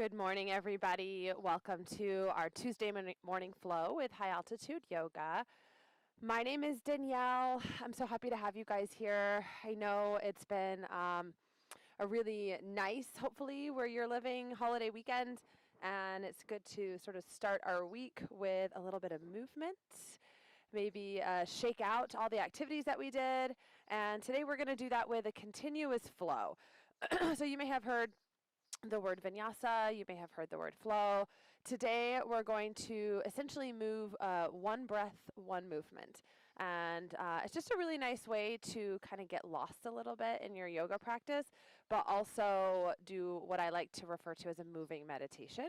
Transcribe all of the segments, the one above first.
Good morning, everybody. Welcome to our Tuesday morning flow with High Altitude Yoga. My name is Danielle. I'm so happy to have you guys here. I know it's been a really nice, hopefully, where you're living holiday weekend, and it's good to sort of start our week with a little bit of movement. Maybe shake out all the activities that we did. And today we're going to do that with a continuous flow. So you may have heard the word vinyasa, you may have heard the word flow. Today we're going to essentially move one breath, one movement. And it's just a really nice way to kind of get lost a little bit in your yoga practice, but also do what I like to refer to as a moving meditation.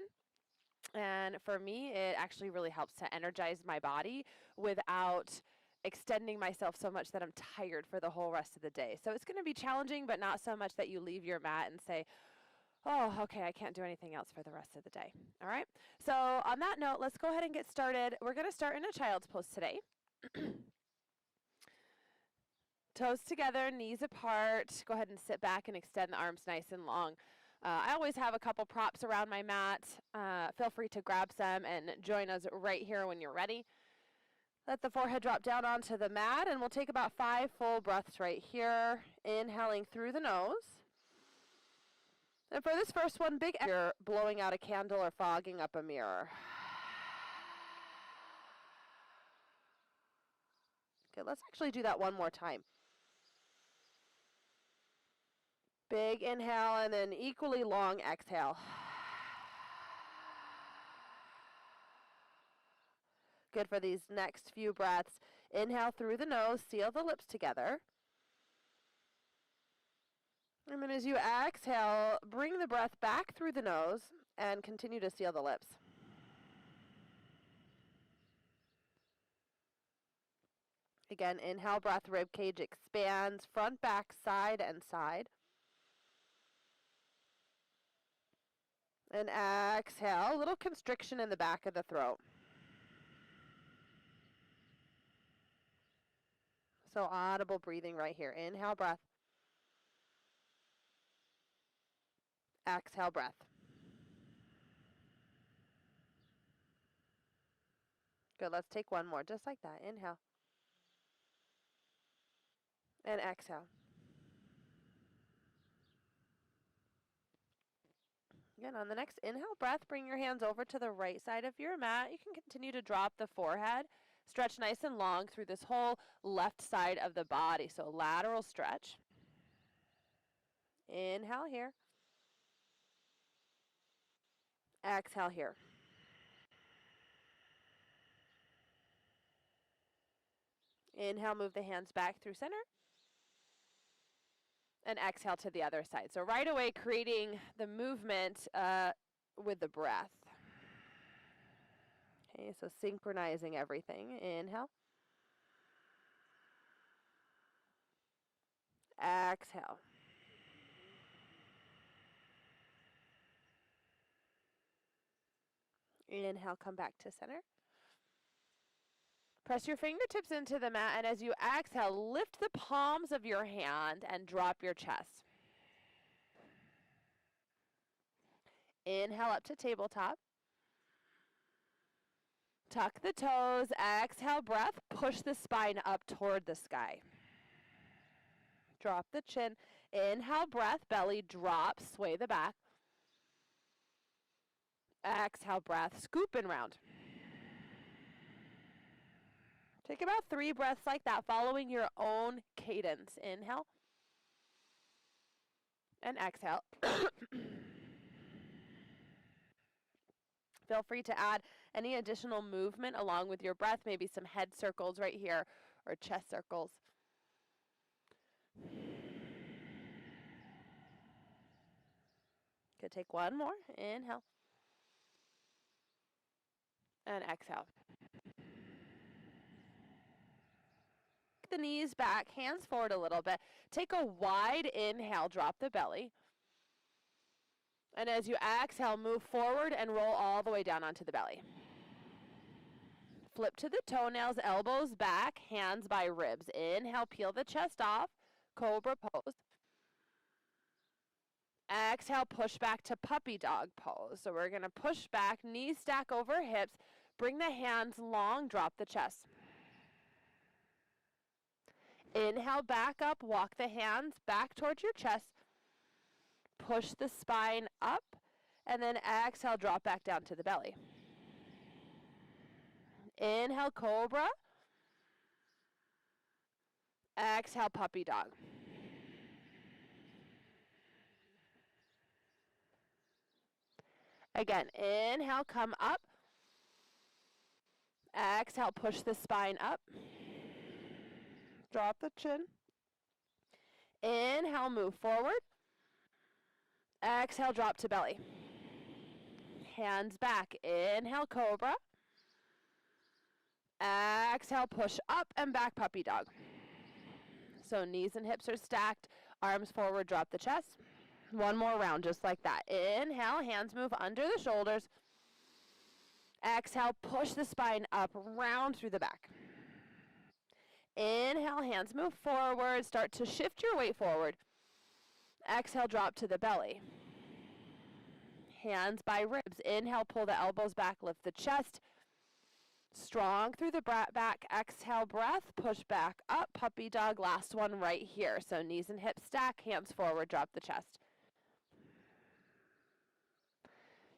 And for me, it actually really helps to energize my body without extending myself so much that I'm tired for the whole rest of the day. So it's going to be challenging, but not so much that you leave your mat and say, oh, okay, I can't do anything else for the rest of the day. All right. So on that note, let's go ahead and get started. We're going to start in a child's pose today. Toes together, knees apart. Go ahead and sit back and extend the arms nice and long. I always have a couple props around my mat. Feel free to grab some and join us right here when you're ready. Let the forehead drop down onto the mat, and we'll take about 5 full breaths right here. Inhaling through the nose. And for this first one, big you're blowing out a candle or fogging up a mirror. Okay, let's actually do that one more time. Big inhale and then equally long exhale. Good for these next few breaths. Inhale through the nose, seal the lips together. And then as you exhale, bring the breath back through the nose and continue to seal the lips. Again, inhale, breath, rib cage expands, front, back, side, and side. And exhale, a little constriction in the back of the throat. So audible breathing right here. Inhale, breath. Exhale, breath. Good, let's take one more, just like that. Inhale. And exhale. Again, on the next inhale breath, bring your hands over to the right side of your mat. You can continue to drop the forehead. Stretch nice and long through this whole left side of the body. So lateral stretch. Inhale here. Exhale here. Inhale, move the hands back through center. And exhale to the other side. So right away, creating the movement with the breath. Okay, so synchronizing everything. Inhale. Exhale. Inhale, come back to center. Press your fingertips into the mat, and as you exhale, lift the palms of your hand and drop your chest. Inhale up to tabletop. Tuck the toes, exhale breath, push the spine up toward the sky. Drop the chin, inhale breath, belly drop, sway the back. Exhale breath, scoop and round. Take about 3 breaths like that, following your own cadence. Inhale. And exhale. Feel free to add any additional movement along with your breath, maybe some head circles right here or chest circles. Good, take one more. Inhale. And exhale. The knees back, hands forward a little bit. Take a wide inhale, drop the belly. And as you exhale, move forward and roll all the way down onto the belly. Flip to the toenails, elbows back, hands by ribs. Inhale, peel the chest off, cobra pose. Exhale, push back to puppy dog pose. So we're going to push back, knees stack over hips, bring the hands long, drop the chest. Inhale, back up, walk the hands back towards your chest, push the spine up, and then exhale, drop back down to the belly. Inhale, cobra. Exhale, puppy dog. Again, inhale, come up. Exhale, push the spine up. Drop the chin. Inhale, move forward. Exhale, drop to belly. Hands back. Inhale, cobra. Exhale, push up and back, puppy dog. So knees and hips are stacked. Arms forward, drop the chest. One more round, just like that. Inhale, hands move under the shoulders. Exhale, push the spine up, round through the back. Inhale, hands move forward. Start to shift your weight forward. Exhale, drop to the belly. Hands by ribs. Inhale, pull the elbows back, lift the chest. Strong through the back. Exhale, breath. Push back up. Puppy dog. Last one right here. So knees and hips stack. Hands forward. Drop the chest.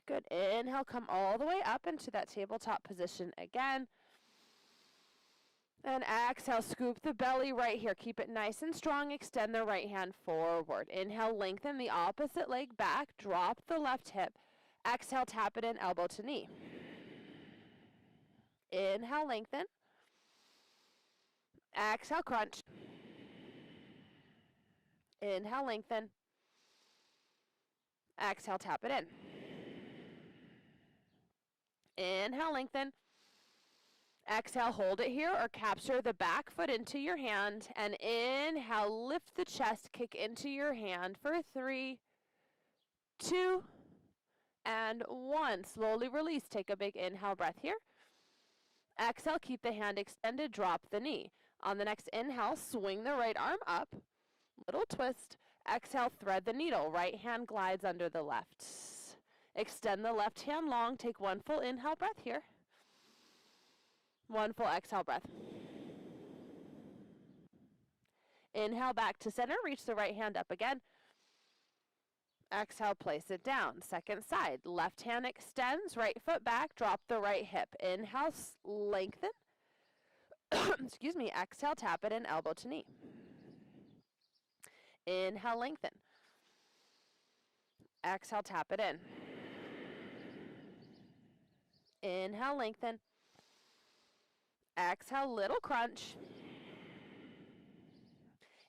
Good. Inhale, come all the way up into that tabletop position again. And exhale, scoop the belly right here. Keep it nice and strong. Extend the right hand forward. Inhale, lengthen the opposite leg back. Drop the left hip. Exhale, tap it in, elbow to knee. Inhale, lengthen. Exhale, crunch. Inhale, lengthen. Exhale, tap it in. Inhale, lengthen. Exhale, hold it here or capture the back foot into your hand. And inhale, lift the chest, kick into your hand for 3, 2, and 1. Slowly release. Take a big inhale breath here. Exhale, keep the hand extended, drop the knee. On the next inhale, swing the right arm up. Little twist. Exhale, thread the needle. Right hand glides under the left. Extend the left hand long. Take one full inhale breath here. One full exhale breath. Inhale back to center. Reach the right hand up again. Exhale, place it down. Second side. Left hand extends. Right foot back. Drop the right hip. Inhale, lengthen. Excuse me. Exhale, tap it in, elbow to knee. Inhale, lengthen. Exhale, tap it in. Inhale, lengthen. Exhale, little crunch.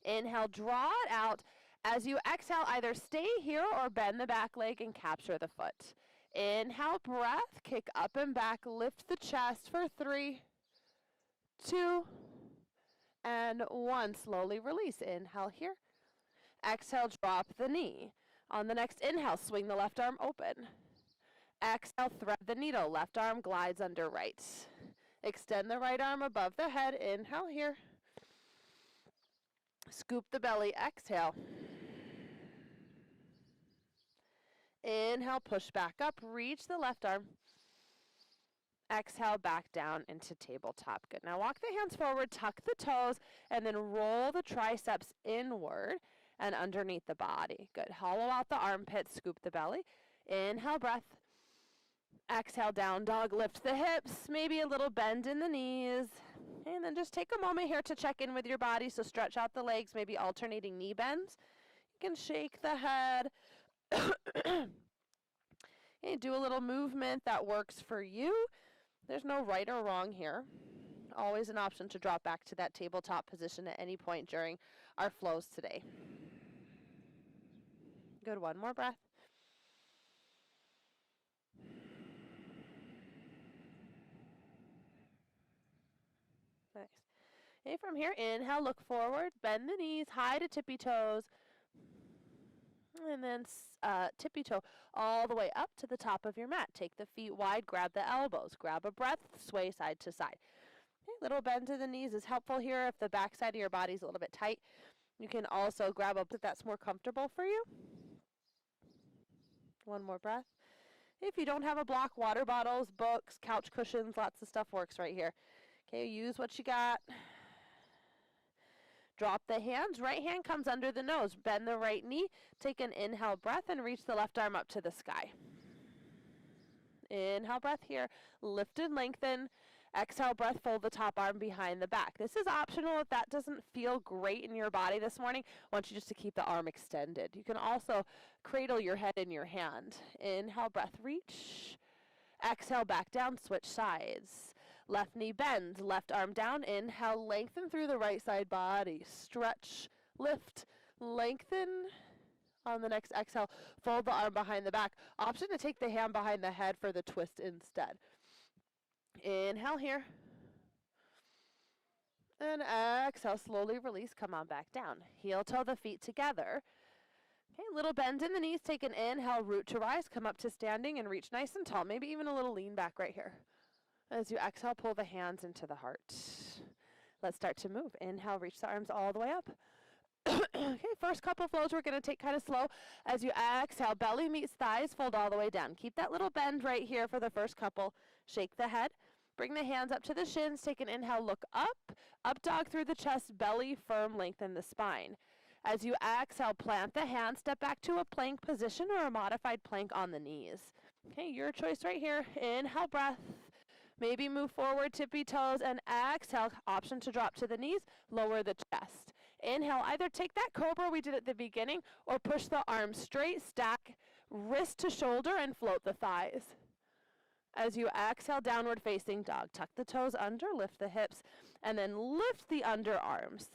Inhale, draw it out. As you exhale, either stay here or bend the back leg and capture the foot. Inhale, breath, kick up and back, lift the chest for 3, 2, and 1. Slowly release. Inhale here. Exhale, drop the knee. On the next inhale, swing the left arm open. Exhale, thread the needle. Left arm glides under right. Extend the right arm above the head. Inhale here. Scoop the belly. Exhale. Inhale, push back up. Reach the left arm. Exhale, back down into tabletop. Good. Now walk the hands forward, tuck the toes, and then roll the triceps inward and underneath the body. Good. Hollow out the armpits, scoop the belly. Inhale, breath. Exhale, down dog, lift the hips, maybe a little bend in the knees. And then just take a moment here to check in with your body. So stretch out the legs, maybe alternating knee bends. You can shake the head. Okay, do a little movement that works for you. There's no right or wrong here. Always an option to drop back to that tabletop position at any point during our flows today. Good, one more breath. Nice. Okay, from here, inhale, look forward, bend the knees, high to tippy toes, and then tippy toe all the way up to the top of your mat. Take the feet wide, grab the elbows, grab a breath, sway side to side. Okay, little bend to the knees is helpful here. If the back side of your body is a little bit tight, you can also grab a if that's more comfortable for you. One more breath. If you don't have a block, water bottles, books, couch cushions, lots of stuff works right here. Okay, use what you got. Drop the hands. Right hand comes under the nose. Bend the right knee. Take an inhale breath and reach the left arm up to the sky. Inhale breath here. Lift and lengthen. Exhale breath, fold the top arm behind the back. This is optional if that doesn't feel great in your body this morning. I want you just to keep the arm extended. You can also cradle your head in your hand. Inhale breath, reach. Exhale back down, switch sides. Left knee bends, left arm down. Inhale, lengthen through the right side body. Stretch, lift, lengthen. On the next exhale, fold the arm behind the back. Option to take the hand behind the head for the twist instead. Inhale here. And exhale, slowly release, come on back down. Heel toe the feet together. Okay, little bend in the knees, take an inhale, root to rise, come up to standing and reach nice and tall. Maybe even a little lean back right here. As you exhale, pull the hands into the heart. Let's start to move. Inhale, reach the arms all the way up. Okay, first couple flows we're going to take kind of slow. As you exhale, belly meets thighs, fold all the way down. Keep that little bend right here for the first couple. Shake the head. Bring the hands up to the shins. Take an inhale, look up dog through the chest, belly firm, lengthen the spine. As you exhale, plant the hands, step back to a plank position or a modified plank on the knees. Okay, your choice right here. Inhale, breath. Maybe move forward, tippy toes, and exhale, option to drop to the knees, lower the chest. Inhale, either take that cobra we did at the beginning or push the arms straight, stack, wrist to shoulder, and float the thighs. As you exhale, downward facing dog. Tuck the toes under, lift the hips, and then lift the underarms.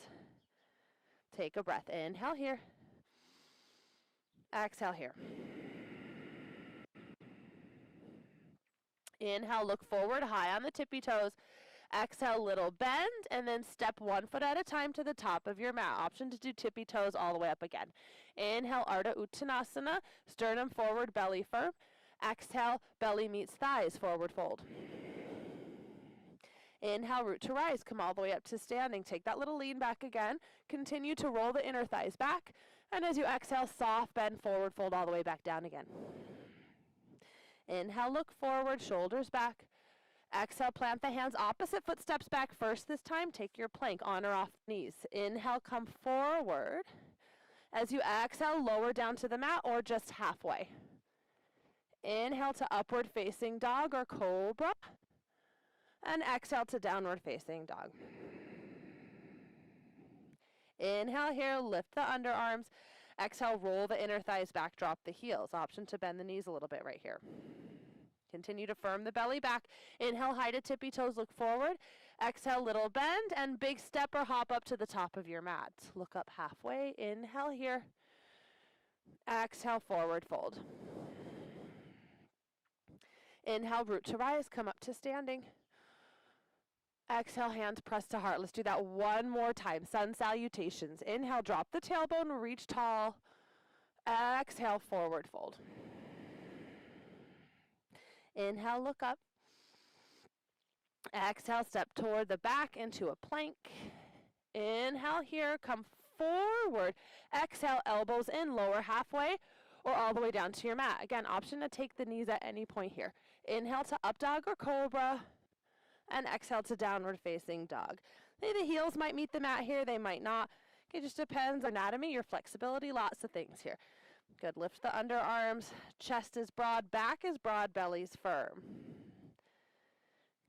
Take a breath. Inhale here. Exhale here. Inhale, look forward, high on the tippy toes. Exhale, little bend, and then step 1 foot at a time to the top of your mat. Option to do tippy toes all the way up again. Inhale, Ardha Uttanasana, sternum forward, belly firm. Exhale, belly meets thighs, forward fold. Inhale, root to rise, come all the way up to standing. Take that little lean back again. Continue to roll the inner thighs back. And as you exhale, soft bend, forward fold all the way back down again. Inhale, look forward, shoulders back. Exhale, plant the hands, opposite foot steps back first this time. Take your plank on or off knees. Inhale, come forward. As you exhale, lower down to the mat or just halfway. Inhale to upward facing dog or cobra. And exhale to downward facing dog. Inhale here, lift the underarms. Exhale, roll the inner thighs back, drop the heels. Option to bend the knees a little bit right here. Continue to firm the belly back. Inhale, high to tippy toes, look forward. Exhale, little bend, and big step or hop up to the top of your mat. Look up halfway. Inhale here. Exhale, forward fold. Inhale, root to rise, come up to standing. Exhale, hands press to heart. Let's do that one more time. Sun salutations. Inhale, drop the tailbone, reach tall. Exhale, forward fold. Inhale, look up. Exhale, step toward the back into a plank. Inhale here, come forward. Exhale, elbows in, lower halfway or all the way down to your mat. Again, option to take the knees at any point here. Inhale to up dog or cobra. And exhale to downward facing dog. The heels might meet the mat here, they might not. It just depends on anatomy, your flexibility, lots of things here. Good, lift the underarms, chest is broad, back is broad, belly's firm.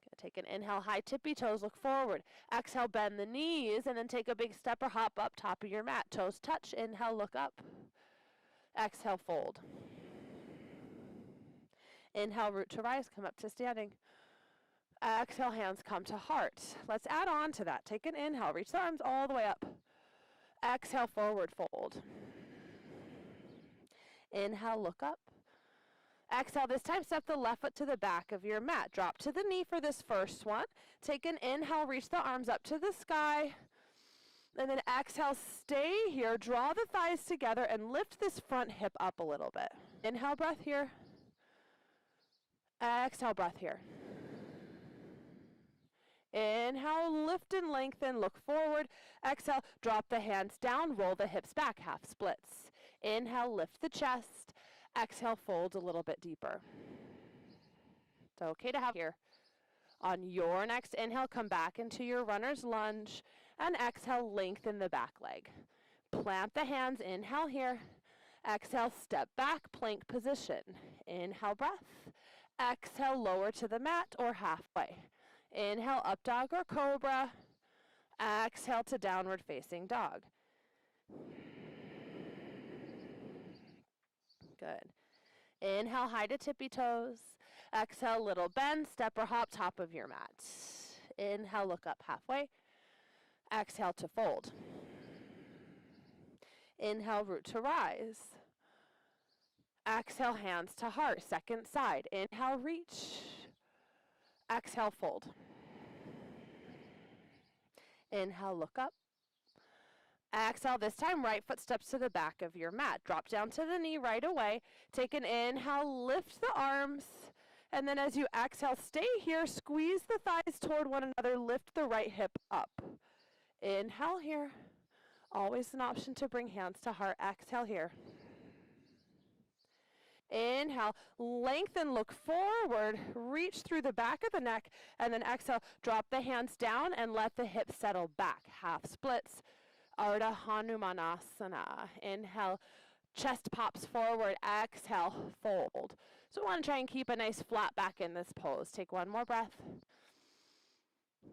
Good, take an inhale, high tippy toes, look forward. Exhale, bend the knees, and then take a big step or hop up top of your mat. Toes touch, inhale, look up. Exhale, fold. Inhale, root to rise, come up to standing. Exhale, hands come to heart. Let's add on to that. Take an inhale, reach the arms all the way up. Exhale, forward fold. Inhale, look up. Exhale, this time step the left foot to the back of your mat. Drop to the knee for this first one. Take an inhale, reach the arms up to the sky. And then exhale, stay here, draw the thighs together and lift this front hip up a little bit. Inhale, breath here. Exhale, breath here. Inhale, lift and lengthen, look forward. Exhale, drop the hands down, roll the hips back, half splits. Inhale, lift the chest. Exhale, fold a little bit deeper. It's okay to have here. On your next inhale, come back into your runner's lunge, and exhale, lengthen the back leg. Plant the hands, inhale here. Exhale, step back, plank position. Inhale, breath. Exhale, lower to the mat or halfway. Inhale, up dog or cobra. Exhale to downward facing dog. Good. Inhale, high to tippy toes. Exhale, little bend, step or hop, top of your mat. Inhale, look up halfway. Exhale to fold. Inhale, root to rise. Exhale, hands to heart, second side. Inhale, reach. Exhale, fold. Inhale, look up. Exhale, this time right foot steps to the back of your mat. Drop down to the knee right away. Take an inhale, lift the arms. And then as you exhale, stay here, squeeze the thighs toward one another, lift the right hip up. Inhale here. Always an option to bring hands to heart. Exhale here. Inhale, lengthen, look forward, reach through the back of the neck, and then exhale, drop the hands down and let the hips settle back. Half splits, Ardha Hanumanasana. Inhale, chest pops forward, exhale, fold. So we want to try and keep a nice flat back in this pose. Take one more breath.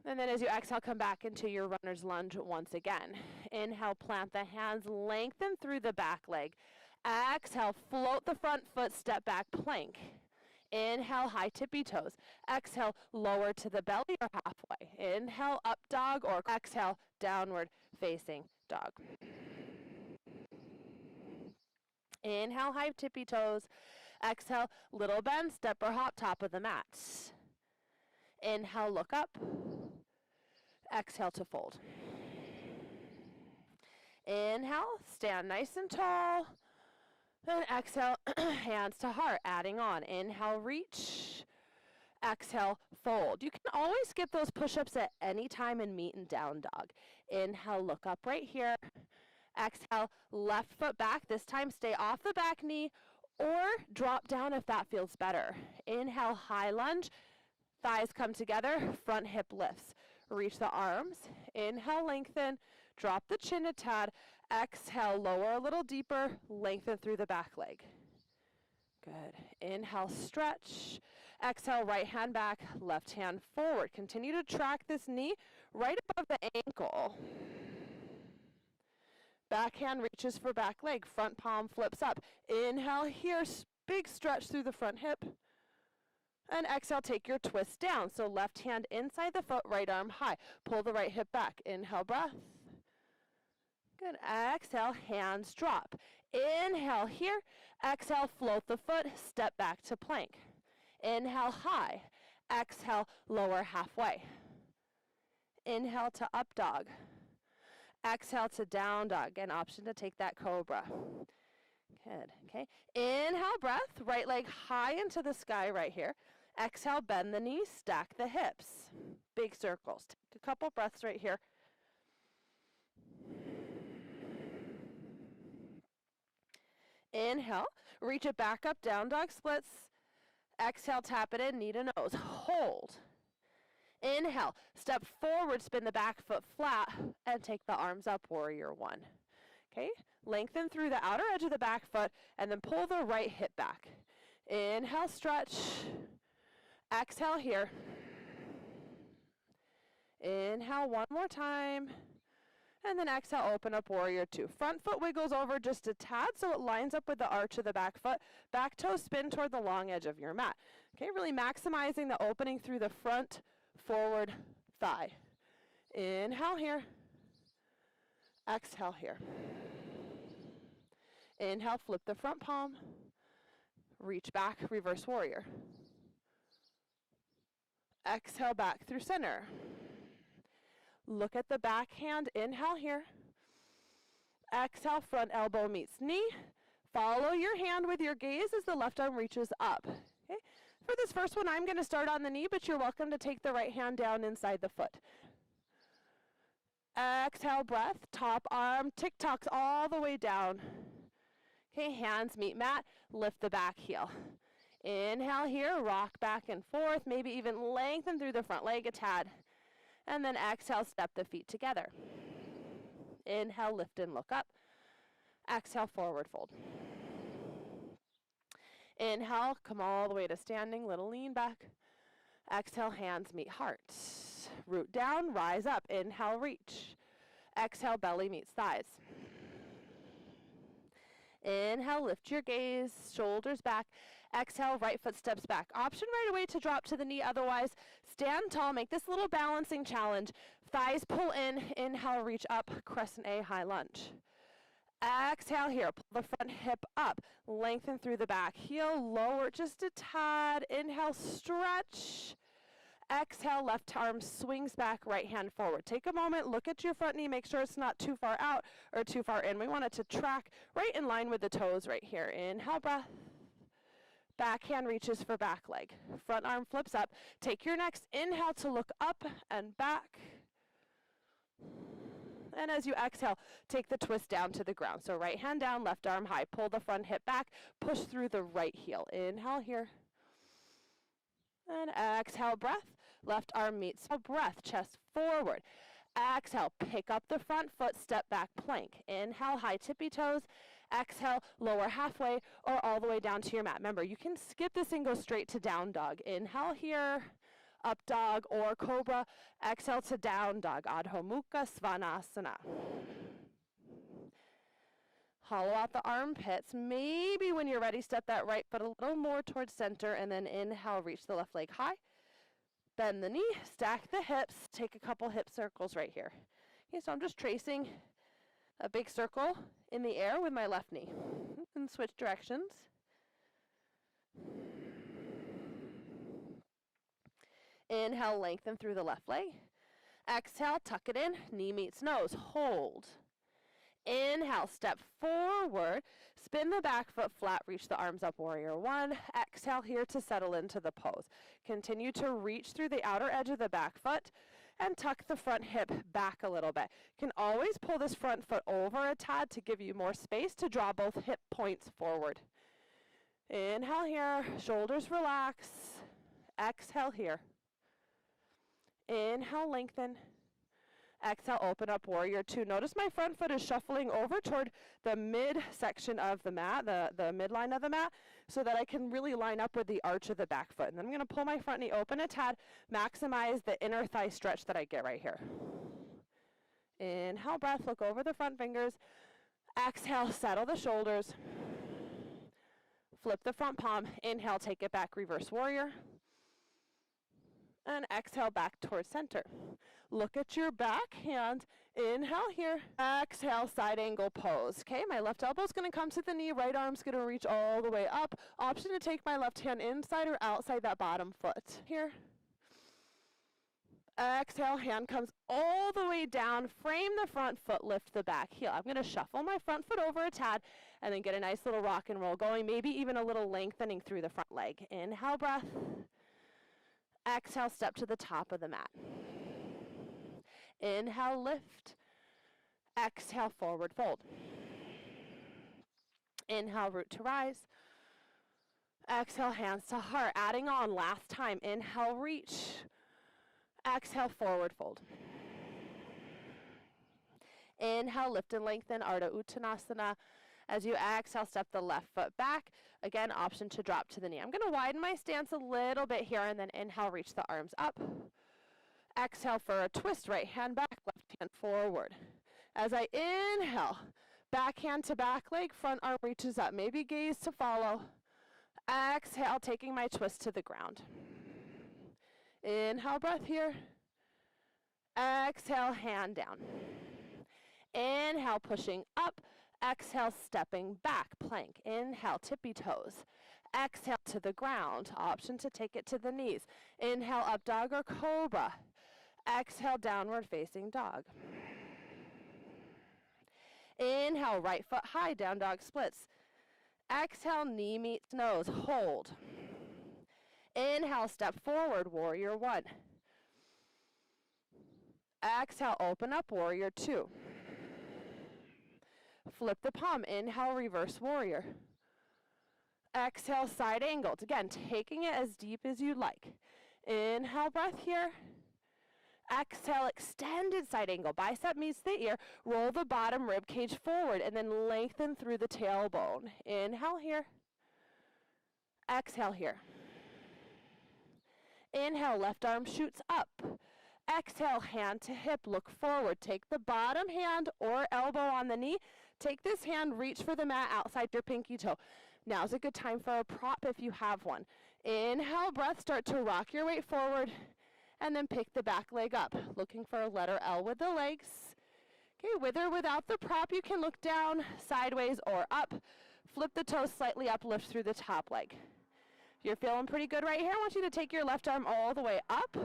And then as you exhale, come back into your runner's lunge once again. Inhale, plant the hands, lengthen through the back leg. Exhale, float the front foot, step back, plank. Inhale, high tippy toes. Exhale, lower to the belly or halfway. Inhale, up dog, or exhale, downward facing dog. Inhale, high tippy toes. Exhale, little bend, step or hop, top of the mat. Inhale, look up. Exhale to fold. Inhale, stand nice and tall. Then exhale, hands to heart, adding on. Inhale, reach. Exhale, fold. You can always skip those push-ups at any time and meet in down dog. Inhale, look up right here. Exhale, left foot back. This time stay off the back knee or drop down if that feels better. Inhale, high lunge. Thighs come together, front hip lifts. Reach the arms. Inhale, lengthen. Drop the chin a tad. Exhale, lower a little deeper. Lengthen through the back leg. Good. Inhale, stretch. Exhale, right hand back, left hand forward. Continue to track this knee right above the ankle. Back hand reaches for back leg. Front palm flips up. Inhale here, big stretch through the front hip. And exhale, take your twist down. So left hand inside the foot, right arm high. Pull the right hip back. Inhale, breath. Good. Exhale, hands drop. Inhale here. Exhale, float the foot, step back to plank. Inhale, high. Exhale, lower halfway. Inhale to up dog. Exhale to down dog. An option to take that cobra. Good. Okay. Inhale, breath. Right leg high into the sky right here. Exhale, bend the knees, stack the hips. Big circles. Take a couple breaths right here. Inhale, reach it back up, down dog splits. Exhale, tap it in, knee to nose. Hold. Inhale, step forward, spin the back foot flat, and take the arms up, warrior one. Okay, lengthen through the outer edge of the back foot, and then pull the right hip back. Inhale, stretch. Exhale here. Inhale one more time. And then exhale, open up warrior two. Front foot wiggles over just a tad so it lines up with the arch of the back foot. Back toe spin toward the long edge of your mat. Okay, really maximizing the opening through the front forward thigh. Inhale here. Exhale here. Inhale, flip the front palm. Reach back, reverse warrior. Exhale back through center. Look at the back hand. Inhale here. Exhale, front elbow meets knee. Follow your hand with your gaze as the left arm reaches up. Okay. For this first one, I'm going to start on the knee, but you're welcome to take the right hand down inside the foot. Exhale, breath. Top arm tick-tocks all the way down. Okay, hands meet mat, lift the back heel. Inhale here, rock back and forth, maybe even lengthen through the front leg a tad. And then exhale, step the feet together. Inhale, lift and look up. Exhale, forward fold. Inhale, come all the way to standing, little lean back. Exhale, hands meet heart. Root down, rise up. Inhale, reach. Exhale, belly meets thighs. Inhale, lift your gaze, shoulders back. Exhale, right foot steps back. Option right away to drop to the knee. Otherwise, stand tall, make this little balancing challenge. Thighs pull in, inhale, reach up, crescent A, high lunge. Exhale here, pull the front hip up, lengthen through the back heel, lower just a tad. Inhale, stretch. Exhale, left arm swings back, right hand forward. Take a moment, look at your front knee, make sure it's not too far out or too far in. We want it to track right in line with the toes right here. Inhale, breath. Back hand reaches for back leg. Front arm flips up. Take your next inhale to look up and back. And as you exhale, take the twist down to the ground. So right hand down, left arm high. Pull the front hip back, push through the right heel. Inhale here. And exhale, breath. Left arm meets. So breath, chest forward. Exhale, pick up the front foot, step back plank. Inhale, high tippy toes. Exhale, lower halfway or all the way down to your mat. Remember, you can skip this and go straight to down dog. Inhale here, up dog or cobra. Exhale to down dog, Adho Mukha Svanasana. Hollow out the armpits. Maybe when you're ready, step that right foot a little more towards center and then inhale, reach the left leg high. Bend the knee, stack the hips, take a couple hip circles right here. Okay, so I'm just tracing a big circle in the air with my left knee. And switch directions. Inhale, lengthen through the left leg. Exhale, tuck it in, knee meets nose, hold. Inhale, step forward, spin the back foot flat, reach the arms up, warrior one. Exhale here to settle into the pose. Continue to reach through the outer edge of the back foot and tuck the front hip back a little bit. You can always pull this front foot over a tad to give you more space to draw both hip points forward. Inhale here, shoulders relax. Exhale here. Inhale, lengthen. Exhale, open up, warrior two. Notice my front foot is shuffling over toward the mid section of the mat, the midline of the mat, so that I can really line up with the arch of the back foot. And then I'm going to pull my front knee open a tad, maximize the inner thigh stretch that I get right here. Inhale, breath, look over the front fingers. Exhale, settle the shoulders. Flip the front palm. Inhale, take it back, reverse warrior. And exhale back towards center. Look at your back hand. Inhale here. Exhale, side angle pose. Okay, my left elbow is going to come to the knee. Right arm's going to reach all the way up. Option to take my left hand inside or outside that bottom foot. Here. Exhale, hand comes all the way down. Frame the front foot, lift the back heel. I'm going to shuffle my front foot over a tad and then get a nice little rock and roll going. Maybe even a little lengthening through the front leg. Inhale, breath. Exhale, step to the top of the mat. Inhale, lift. Exhale, forward fold. Inhale, root to rise. Exhale, hands to heart. Adding on, last time. Inhale, reach. Exhale, forward fold. Inhale, lift and lengthen, Ardha Uttanasana. As you exhale, step the left foot back. Again, option to drop to the knee. I'm going to widen my stance a little bit here and then inhale, reach the arms up. Exhale for a twist, right hand back, left hand forward. As I inhale, back hand to back leg, front arm reaches up. Maybe gaze to follow. Exhale, taking my twist to the ground. Inhale, breath here. Exhale, hand down. Inhale, pushing up. Exhale, stepping back, plank. Inhale, tippy toes. Exhale to the ground. Option to take it to the knees. Inhale, up dog or cobra. Exhale, downward facing dog. Inhale, right foot high, down dog splits. Exhale, knee meets nose, hold. Inhale, step forward, warrior one. Exhale, open up, warrior two. Flip the palm. Inhale, reverse warrior. Exhale, side angled. Again, taking it as deep as you'd like. Inhale, breath here. Exhale, extended side angle. Bicep meets the ear. Roll the bottom rib cage forward and then lengthen through the tailbone. Inhale here. Exhale here. Inhale, left arm shoots up. Exhale, hand to hip, look forward. Take the bottom hand or elbow on the knee. Take this hand, reach for the mat outside your pinky toe. Now's a good time for a prop if you have one. Inhale, breath, start to rock your weight forward, and then pick the back leg up. Looking for a letter L with the legs. Okay, with or without the prop, you can look down, sideways, or up. Flip the toes slightly up, lift through the top leg. If you're feeling pretty good right here, I want you to take your left arm all the way up.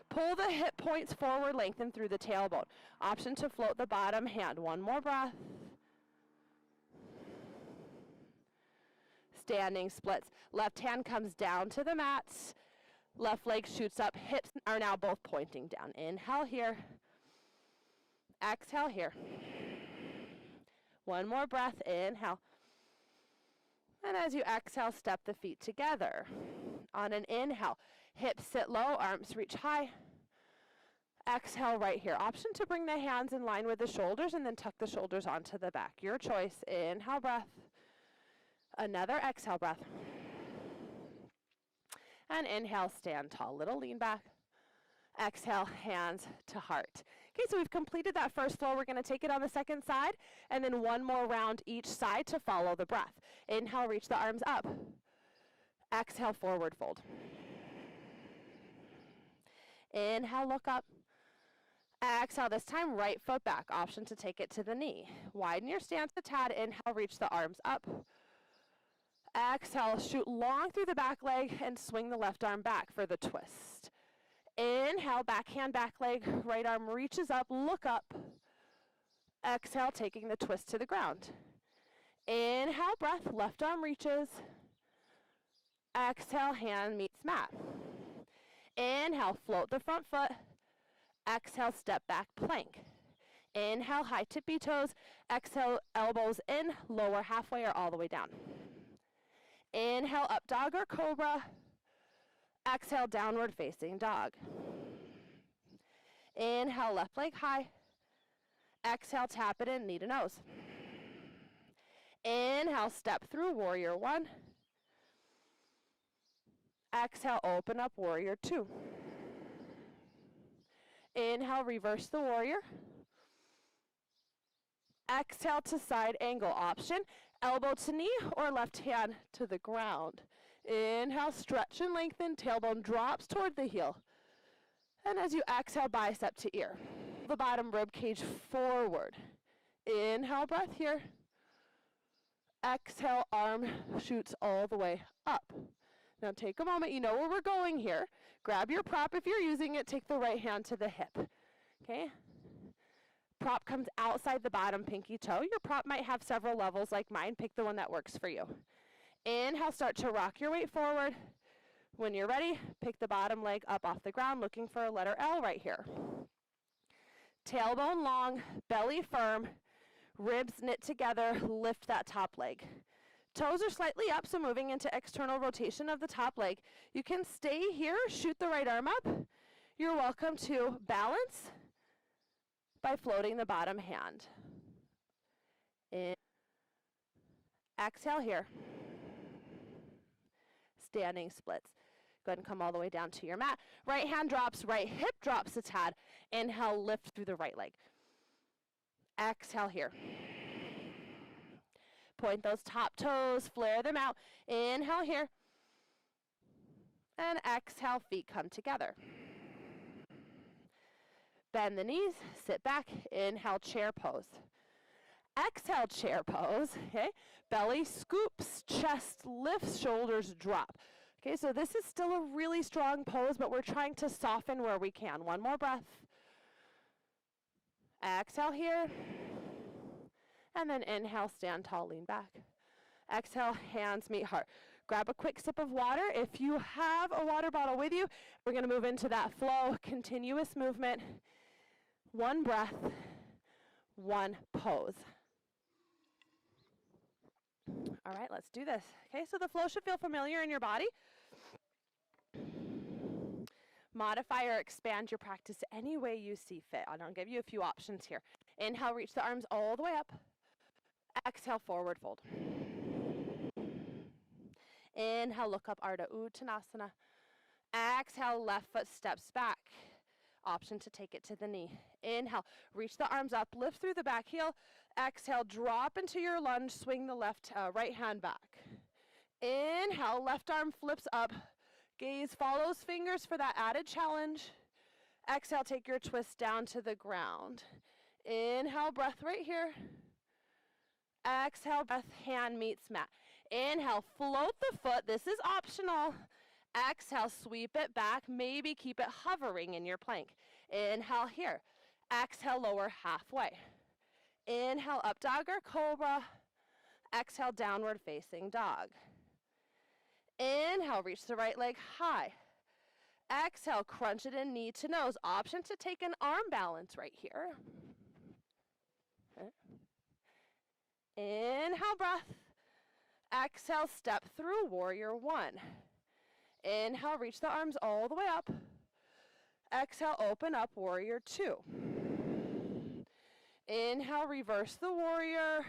Pull the hip points forward, lengthen through the tailbone. Option to float the bottom hand. One more breath. Standing splits. Left hand comes down to the mat. Left leg shoots up. Hips are now both pointing down. Inhale here. Exhale here. One more breath. Inhale. And as you exhale, step the feet together. On an inhale, hips sit low, arms reach high. Exhale right here. Option to bring the hands in line with the shoulders and then tuck the shoulders onto the back. Your choice. Inhale, breath. Another exhale, breath. And inhale, stand tall. Little lean back. Exhale, hands to heart. Okay, so we've completed that first flow. We're going to take it on the second side, and then one more round each side to follow the breath. Inhale, reach the arms up. Exhale, forward fold. Inhale, look up. Exhale, this time right foot back. Option to take it to the knee. Widen your stance a tad. Inhale, reach the arms up. Exhale, shoot long through the back leg and swing the left arm back for the twist. Inhale, backhand, back leg, right arm reaches up, look up. Exhale, taking the twist to the ground. Inhale, breath, left arm reaches. Exhale, hand meets mat. Inhale, float the front foot. Exhale, step back, plank. Inhale, high tippy toes. Exhale, elbows in, lower halfway or all the way down. Inhale, up dog or cobra. Exhale, downward facing dog. Inhale, left leg high. Exhale, tap it in, knee to nose. Inhale, step through, warrior one. Exhale, open up, warrior two. Inhale, reverse the warrior. Exhale to side angle option. Elbow to knee or left hand to the ground. Inhale, stretch and lengthen, tailbone drops toward the heel. And as you exhale, bicep to ear. The bottom rib cage forward. Inhale, breath here. Exhale, arm shoots all the way up. Now take a moment, you know where we're going here. Grab your prop if you're using it, take the right hand to the hip. Okay? Prop comes outside the bottom pinky toe. Your prop might have several levels like mine. Pick the one that works for you. Inhale, start to rock your weight forward. When you're ready, pick the bottom leg up off the ground, looking for a letter L right here. Tailbone long, belly firm, ribs knit together, lift that top leg. Toes are slightly up, so moving into external rotation of the top leg. You can stay here, shoot the right arm up. You're welcome to balance by floating the bottom hand. In. Exhale here. Standing splits. Go ahead and come all the way down to your mat. Right hand drops, right hip drops a tad. Inhale, lift through the right leg. Exhale here. Point those top toes, flare them out. Inhale here. And exhale, feet come together. Bend the knees, sit back, inhale, chair pose. Exhale, chair pose, okay? Belly scoops, chest lifts, shoulders drop. Okay, so this is still a really strong pose, but we're trying to soften where we can. One more breath. Exhale here. And then inhale, stand tall, lean back. Exhale, hands meet heart. Grab a quick sip of water. If you have a water bottle with you, we're going to move into that flow, continuous movement. One breath, one pose. All right, let's do this. Okay, so the flow should feel familiar in your body. Modify or expand your practice any way you see fit. I'll give you a few options here. Inhale, reach the arms all the way up. Exhale, forward fold. Inhale, look up, Ardha Uttanasana. Exhale, left foot steps back. Option to take it to the knee. Inhale, reach the arms up, lift through the back heel. Exhale, drop into your lunge, swing the right hand back. Inhale, left arm flips up. Gaze follows fingers for that added challenge. Exhale, take your twist down to the ground. Inhale, breath right here. Exhale, breath, hand meets mat. Inhale, float the foot. This is optional. Exhale, sweep it back. Maybe keep it hovering in your plank. Inhale here. Exhale, lower halfway. Inhale, up dog or cobra. Exhale, downward facing dog. Inhale, reach the right leg high. Exhale, crunch it in knee to nose. Option to take an arm balance right here. Inhale, breath. Exhale, step through, warrior one. Inhale, reach the arms all the way up. Exhale, open up, warrior two. Inhale, reverse the warrior.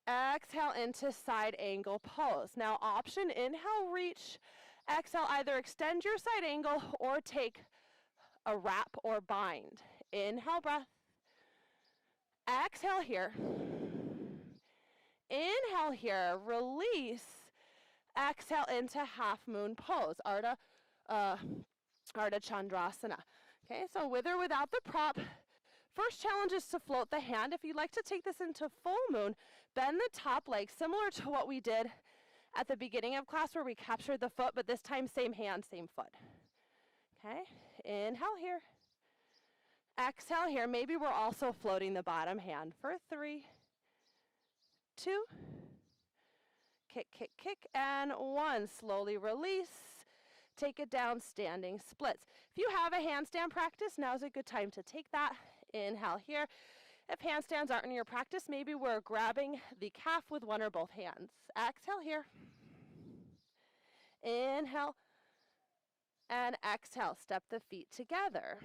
Exhale into side angle pose. Now option, inhale, reach. Exhale, either extend your side angle or take a wrap or bind. Inhale, breath. Exhale here. Inhale here, release. Exhale into half moon pose, Ardha Chandrasana. Okay, so with or without the prop. First challenge is to float the hand. If you'd like to take this into full moon, bend the top leg, similar to what we did at the beginning of class where we captured the foot, but this time same hand, same foot. Okay, inhale here. Exhale here. Maybe we're also floating the bottom hand for 3, 2, kick, kick, kick, and 1. Slowly release. Take it down, standing splits. If you have a handstand practice, now's a good time to take that. Inhale here. If handstands aren't in your practice, maybe we're grabbing the calf with one or both hands. Exhale here. Inhale. And exhale, step the feet together.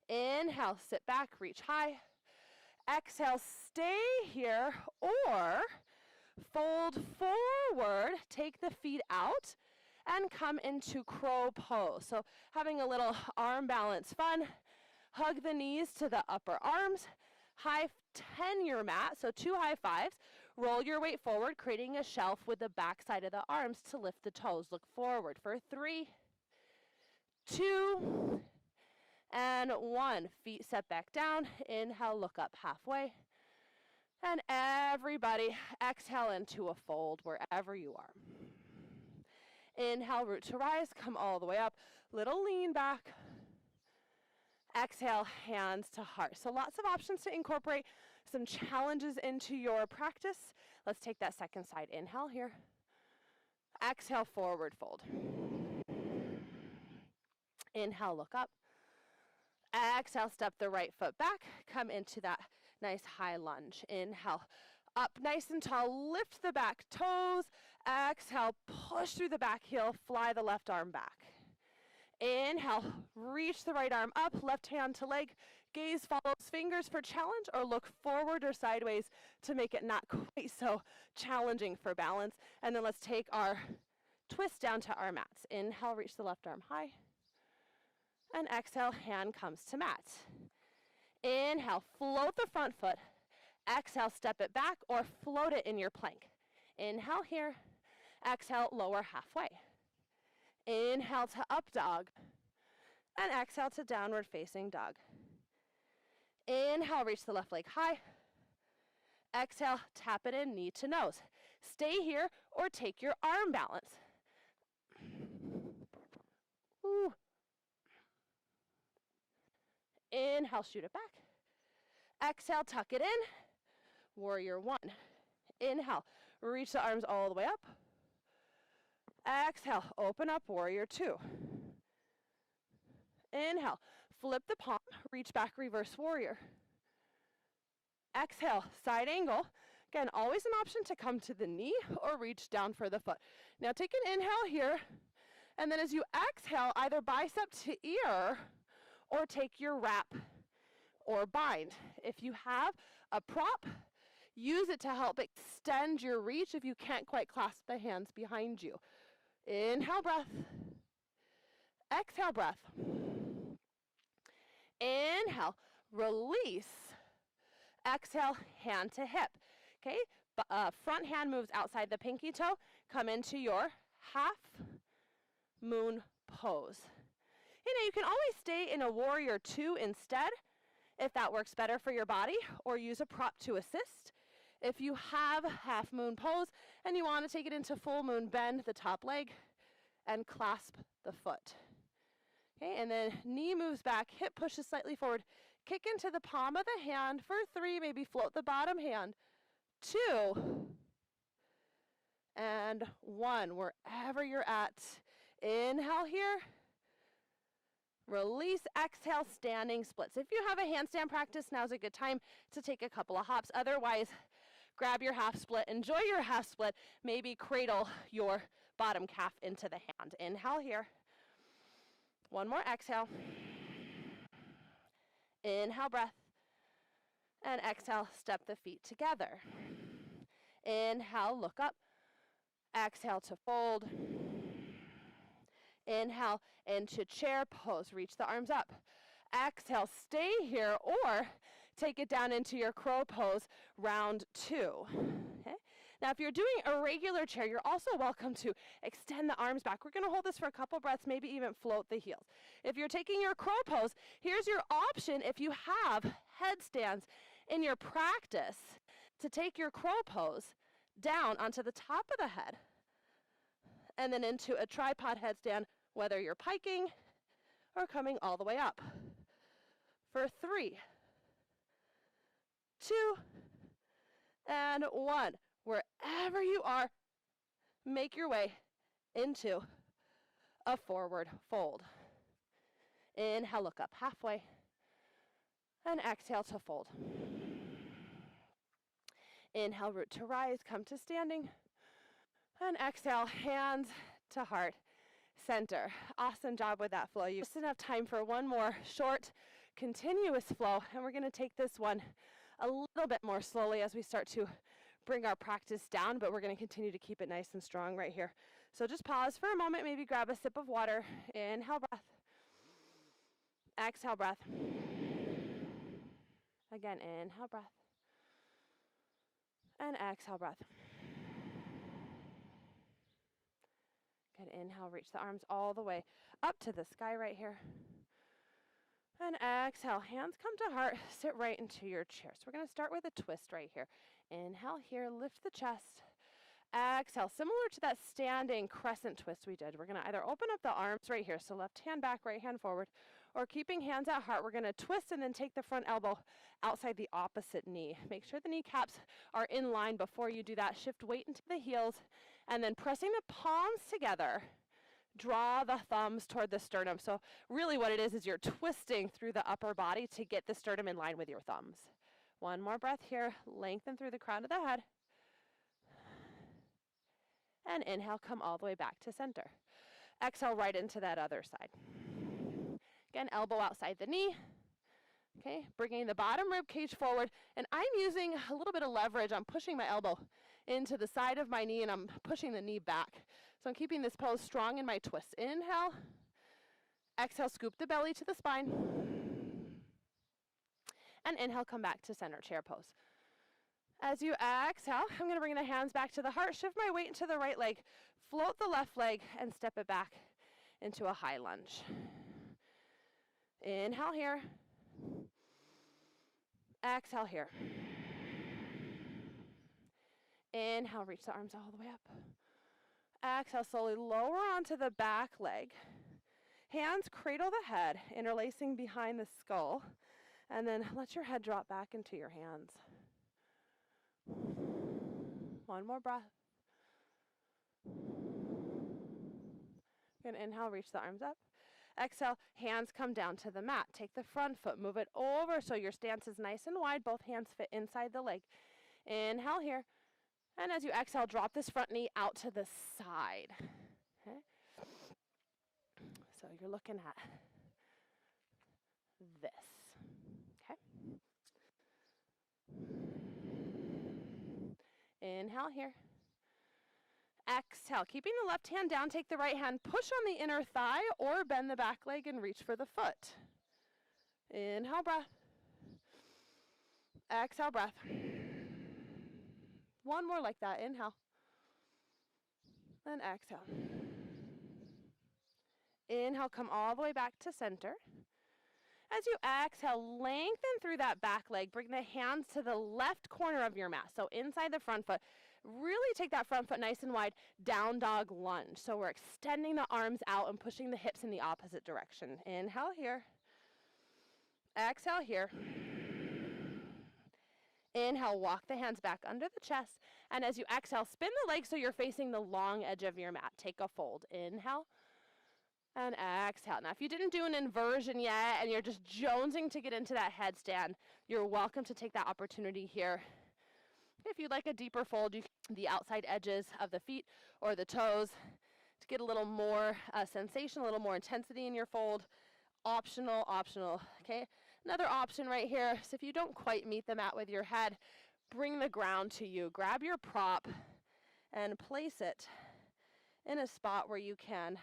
Inhale, sit back, reach high. Exhale, stay here or fold forward, take the feet out and come into crow pose. So having a little arm balance fun. Hug the knees to the upper arms. High 10 your mat, so 2 high fives. Roll your weight forward, creating a shelf with the back side of the arms to lift the toes. Look forward for 3, 2, and 1. Feet set back down. Inhale, look up halfway. And everybody exhale into a fold wherever you are. Inhale, root to rise. Come all the way up. Little lean back. Exhale, hands to heart. So lots of options to incorporate some challenges into your practice. Let's take that second side. Inhale here. Exhale, forward fold. Inhale, look up. Exhale, step the right foot back. Come into that nice high lunge. Inhale, up nice and tall. Lift the back toes. Exhale, push through the back heel. Fly the left arm back. Inhale, reach the right arm up, left hand to leg. Gaze follows fingers for challenge, or look forward or sideways to make it not quite so challenging for balance. And then let's take our twist down to our mats. Inhale, reach the left arm high. And exhale, hand comes to mat. Inhale, float the front foot. Exhale, step it back or float it in your plank. Inhale here. Exhale, lower halfway. Inhale to up dog. And exhale to downward facing dog. Inhale, reach the left leg high. Exhale, tap it in, knee to nose. Stay here or take your arm balance. Ooh. Inhale, shoot it back. Exhale, tuck it in. Warrior one. Inhale, reach the arms all the way up. Exhale, open up, warrior two. Inhale, flip the palm, reach back, reverse warrior. Exhale, side angle. Again, always an option to come to the knee or reach down for the foot. Now take an inhale here, and then as you exhale, either bicep to ear or take your wrap or bind. If you have a prop, use it to help extend your reach if you can't quite clasp the hands behind you. Inhale, breath. Exhale, breath. Inhale, release. Exhale, hand to hip. Okay, front hand moves outside the pinky toe. Come into your half moon pose. You can always stay in a warrior two instead if that works better for your body, or use a prop to assist. If you have half moon pose and you want to take it into full moon, bend the top leg and clasp the foot. Okay, and then knee moves back, hip pushes slightly forward, kick into the palm of the hand for 3, maybe float the bottom hand, 2, and 1, wherever you're at. Inhale here. Release, exhale, standing splits. If you have a handstand practice, now's a good time to take a couple of hops. Otherwise, grab your half split, enjoy your half split, maybe cradle your bottom calf into the hand. Inhale here. One more exhale. Inhale, breath. And exhale, step the feet together. Inhale, look up. Exhale to fold. Inhale into chair pose, reach the arms up. Exhale, stay here, or take it down into your crow pose, round 2. Okay? Now, if you're doing a regular chair, you're also welcome to extend the arms back. We're going to hold this for a couple breaths, maybe even float the heels. If you're taking your crow pose, here's your option if you have headstands in your practice to take your crow pose down onto the top of the head and then into a tripod headstand, whether you're piking or coming all the way up. For 3, 2, and 1. Wherever you are, make your way into a forward fold. Inhale, look up halfway, and exhale to fold. Inhale, root to rise, come to standing, and exhale, hands to heart, center. Awesome job with that flow. You just enough time for one more short, continuous flow, and we're going to take this one a little bit more slowly as we start to bring our practice down, but we're going to continue to keep it nice and strong right here. So just pause for a moment, maybe grab a sip of water. Inhale, breath. Exhale, breath. Again, inhale, breath. And exhale, breath. Good, inhale, reach the arms all the way up to the sky right here. And exhale, hands come to heart, sit right into your chair. So we're going to start with a twist right here. Inhale here, lift the chest. Exhale, similar to that standing crescent twist we did. We're going to either open up the arms right here, so left hand back, right hand forward, or keeping hands at heart, we're going to twist and then take the front elbow outside the opposite knee. Make sure the kneecaps are in line before you do that. Shift weight into the heels, and then pressing the palms together, draw the thumbs toward the sternum. So really what it is you're twisting through the upper body to get the sternum in line with your thumbs. One more breath here. Lengthen through the crown of the head. And inhale, come all the way back to center. Exhale right into that other side. Again, elbow outside the knee. Okay, bringing the bottom rib cage forward. And I'm using a little bit of leverage. I'm pushing my elbow into the side of my knee, and I'm pushing the knee back. So I'm keeping this pose strong in my twist. Inhale. Exhale, scoop the belly to the spine. And inhale, come back to center chair pose. As you exhale, I'm going to bring the hands back to the heart, shift my weight into the right leg, float the left leg, and step it back into a high lunge. Inhale here. Exhale here. Inhale, reach the arms all the way up. Exhale, slowly lower onto the back leg. Hands cradle the head, interlacing behind the skull, and then let your head drop back into your hands. One more breath. You're going to inhale, reach the arms up. Exhale, hands come down to the mat. Take the front foot, move it over so your stance is nice and wide. Both hands fit inside the leg. Inhale here. And as you exhale, drop this front knee out to the side. Okay? So you're looking at this. Okay? Inhale here. Exhale. Keeping the left hand down, take the right hand, push on the inner thigh or bend the back leg and reach for the foot. Inhale, breath. Exhale, breath. One more like that. Inhale. And exhale. Inhale, come all the way back to center. As you exhale, lengthen through that back leg. Bring the hands to the left corner of your mat. So inside the front foot. Really take that front foot nice and wide. Down dog lunge. So we're extending the arms out and pushing the hips in the opposite direction. Inhale here. Exhale here. Inhale, walk the hands back under the chest. And as you exhale, spin the legs so you're facing the long edge of your mat. Take a fold. Inhale. And exhale. Now, if you didn't do an inversion yet and you're just jonesing to get into that headstand, you're welcome to take that opportunity here. If you'd like a deeper fold, you can the outside edges of the feet or the toes to get a little more sensation, a little more intensity in your fold. Optional, okay? Another option right here is if you don't quite meet the mat with your head, bring the ground to you. Grab your prop and place it in a spot where you can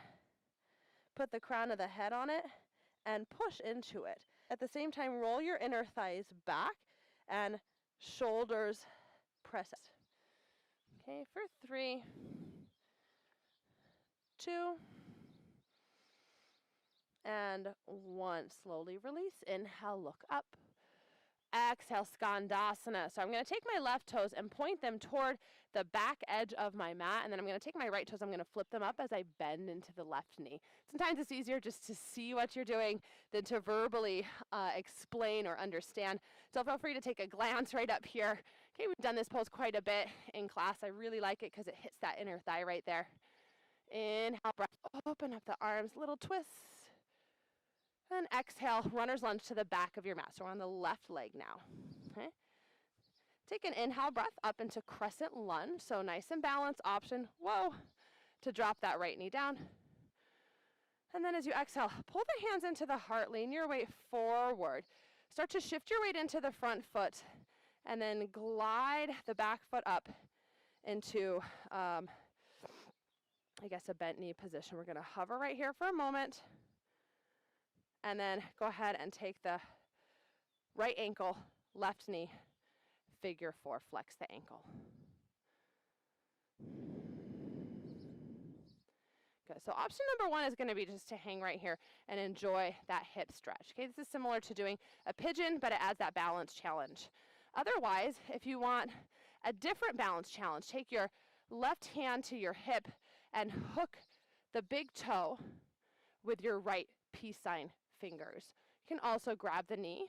put the crown of the head on it and push into it. At the same time, roll your inner thighs back and shoulders press it. Okay, for 3, 2, and 1. Slowly release. Inhale, look up. Exhale, Skandasana. So I'm going to take my left toes and point them toward the back edge of my mat, and then I'm going to take my right toes, I'm going to flip them up as I bend into the left knee. Sometimes it's easier just to see what you're doing than to verbally explain or understand. So feel free to take a glance right up here. Okay, we've done this pose quite a bit in class. I really like it because it hits that inner thigh right there. Inhale, breath, open up the arms, little twists. And exhale, runner's lunge to the back of your mat. So we're on the left leg now. Okay. Take an inhale breath up into crescent lunge. So nice and balanced option, whoa, to drop that right knee down. And then as you exhale, pull the hands into the heart, lean your weight forward. Start to shift your weight into the front foot and then glide the back foot up into, I guess, a bent knee position. We're going to hover right here for a moment. And then go ahead and take the right ankle, left knee, figure 4, flex the ankle. Good. So option number 1 is going to be just to hang right here and enjoy that hip stretch. Okay, this is similar to doing a pigeon, but it adds that balance challenge. Otherwise, if you want a different balance challenge, take your left hand to your hip and hook the big toe with your right peace sign fingers. You can also grab the knee.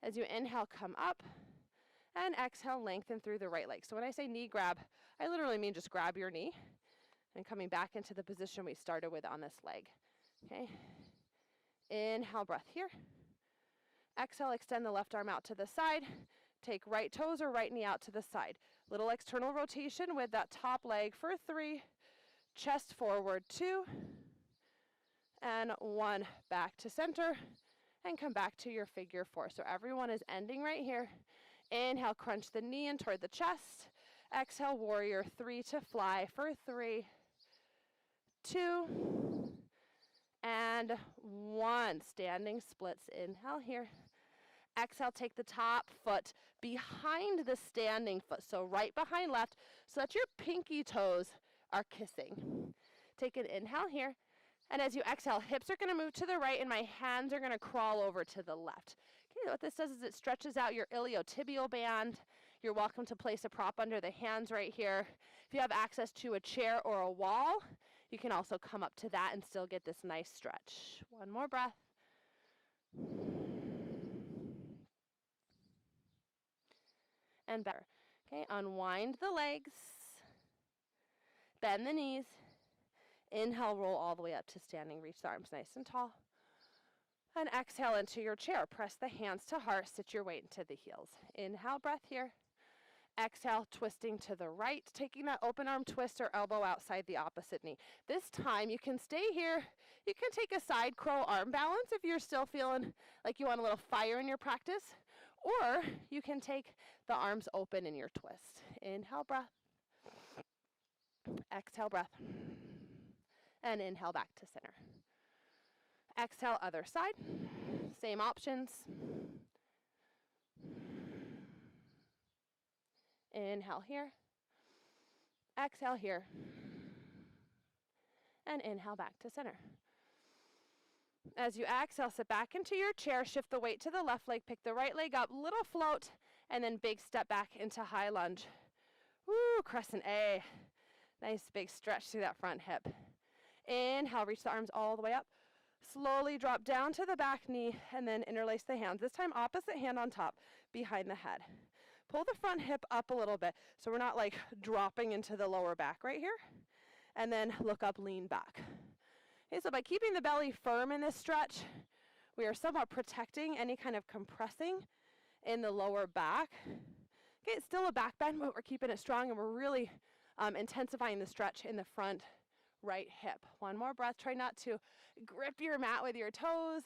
As you inhale, come up, and exhale, lengthen through the right leg. So when I say knee grab, I literally mean just grab your knee and coming back into the position we started with on this leg. Okay. Inhale, breath here. Exhale, extend the left arm out to the side. Take right toes or right knee out to the side. Little external rotation with that top leg for 3. Chest forward, 2. And 1, back to center, and come back to your figure 4. So everyone is ending right here. Inhale, crunch the knee in toward the chest. Exhale, warrior 3 to fly for 3, 2, and 1. Standing splits. Inhale here. Exhale, take the top foot behind the standing foot. So right behind left, so that your pinky toes are kissing. Take an inhale here. And as you exhale, hips are going to move to the right and my hands are going to crawl over to the left. Okay, what this does is it stretches out your iliotibial band. You're welcome to place a prop under the hands right here. If you have access to a chair or a wall, you can also come up to that and still get this nice stretch. One more breath. And better. Okay, unwind the legs. Bend the knees. Inhale, roll all the way up to standing. Reach the arms nice and tall. And exhale into your chair. Press the hands to heart. Sit your weight into the heels. Inhale, breath here. Exhale, twisting to the right, taking that open arm twist or elbow outside the opposite knee. This time you can stay here. You can take a side crow arm balance if you're still feeling like you want a little fire in your practice, or you can take the arms open in your twist. Inhale, breath. Exhale, breath. And inhale back to center. Exhale, other side. Same options. Inhale here. Exhale here. And inhale back to center. As you exhale, sit back into your chair, shift the weight to the left leg, pick the right leg up, little float, and then big step back into high lunge. Woo, crescent A. Nice big stretch through that front hip. Inhale, reach the arms all the way up. Slowly drop down to the back knee and then interlace the hands. This time opposite hand on top, behind the head. Pull the front hip up a little bit so we're not like dropping into the lower back right here. And then look up, lean back. Okay, so by keeping the belly firm in this stretch, we are somewhat protecting any kind of compressing in the lower back. Okay, it's still a back bend, but we're keeping it strong and we're really intensifying the stretch in the front right hip. One more breath. Try not to grip your mat with your toes.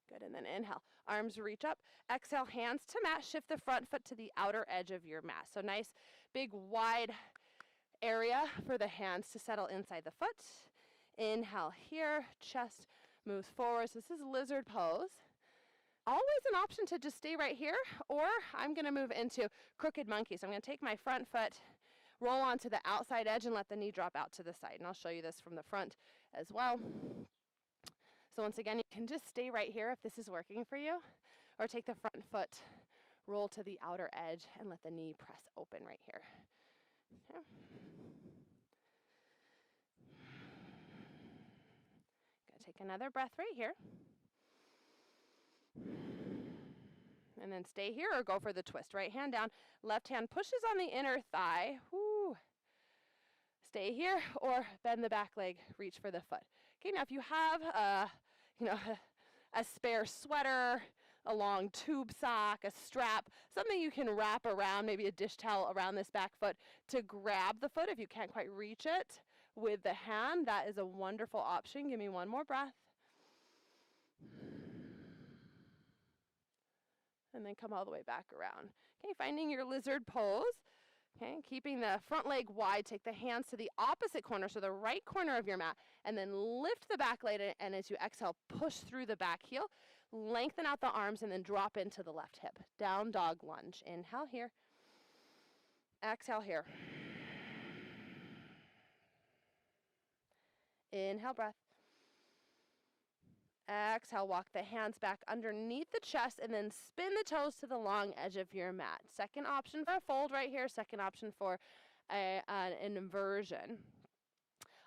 Good, and then inhale. Arms reach up. Exhale, hands to mat. Shift the front foot to the outer edge of your mat. So nice, big, wide area for the hands to settle inside the foot. Inhale here. Chest moves forward. So this is lizard pose. Always an option to just stay right here, or I'm going to move into crooked monkey. So I'm going to take my front foot, roll onto the outside edge, and let the knee drop out to the side. And I'll show you this from the front as well. So once again, you can just stay right here if this is working for you, or take the front foot, roll to the outer edge, and let the knee press open right here. Okay. Gonna take another breath right here. And then stay here or go for the twist. Right hand down, left hand pushes on the inner thigh. Woo. Stay here or bend the back leg, reach for the foot. Okay, now if you have a spare sweater, a long tube sock, a strap, something you can wrap around, maybe a dish towel around this back foot to grab the foot if you can't quite reach it with the hand, that is a wonderful option. Give me one more breath. And then come all the way back around. Okay, finding your lizard pose. Okay, keeping the front leg wide, take the hands to the opposite corner, so the right corner of your mat, and then lift the back leg, and as you exhale, push through the back heel, lengthen out the arms, and then drop into the left hip. Down dog lunge. Inhale here. Exhale here. Inhale, breath. Exhale, walk the hands back underneath the chest and then spin the toes to the long edge of your mat. Second option for a fold right here. Second option for an inversion.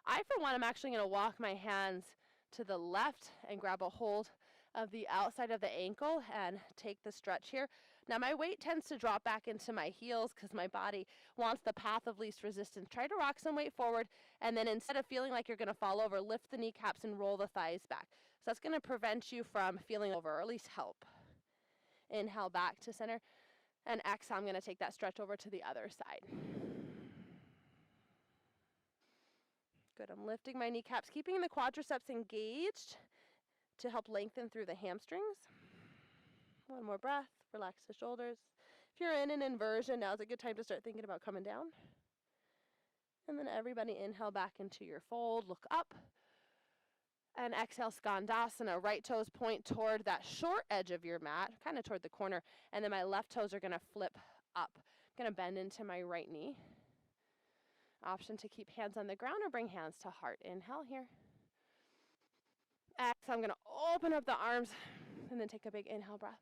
I, for one, am actually going to walk my hands to the left and grab a hold of the outside of the ankle and take the stretch here. Now, my weight tends to drop back into my heels because my body wants the path of least resistance. Try to rock some weight forward, and then instead of feeling like you're going to fall over, lift the kneecaps and roll the thighs back. So that's going to prevent you from feeling over, or at least help. Inhale back to center, and exhale, I'm going to take that stretch over to the other side. Good, I'm lifting my kneecaps, keeping the quadriceps engaged to help lengthen through the hamstrings. One more breath, relax the shoulders. If you're in an inversion, now's a good time to start thinking about coming down. And then everybody inhale back into your fold, look up. And exhale, Skandasana, right toes point toward that short edge of your mat, kind of toward the corner. And then my left toes are gonna flip up. I'm gonna bend into my right knee. Option to keep hands on the ground or bring hands to heart. Inhale here. Exhale, I'm gonna open up the arms and then take a big inhale breath.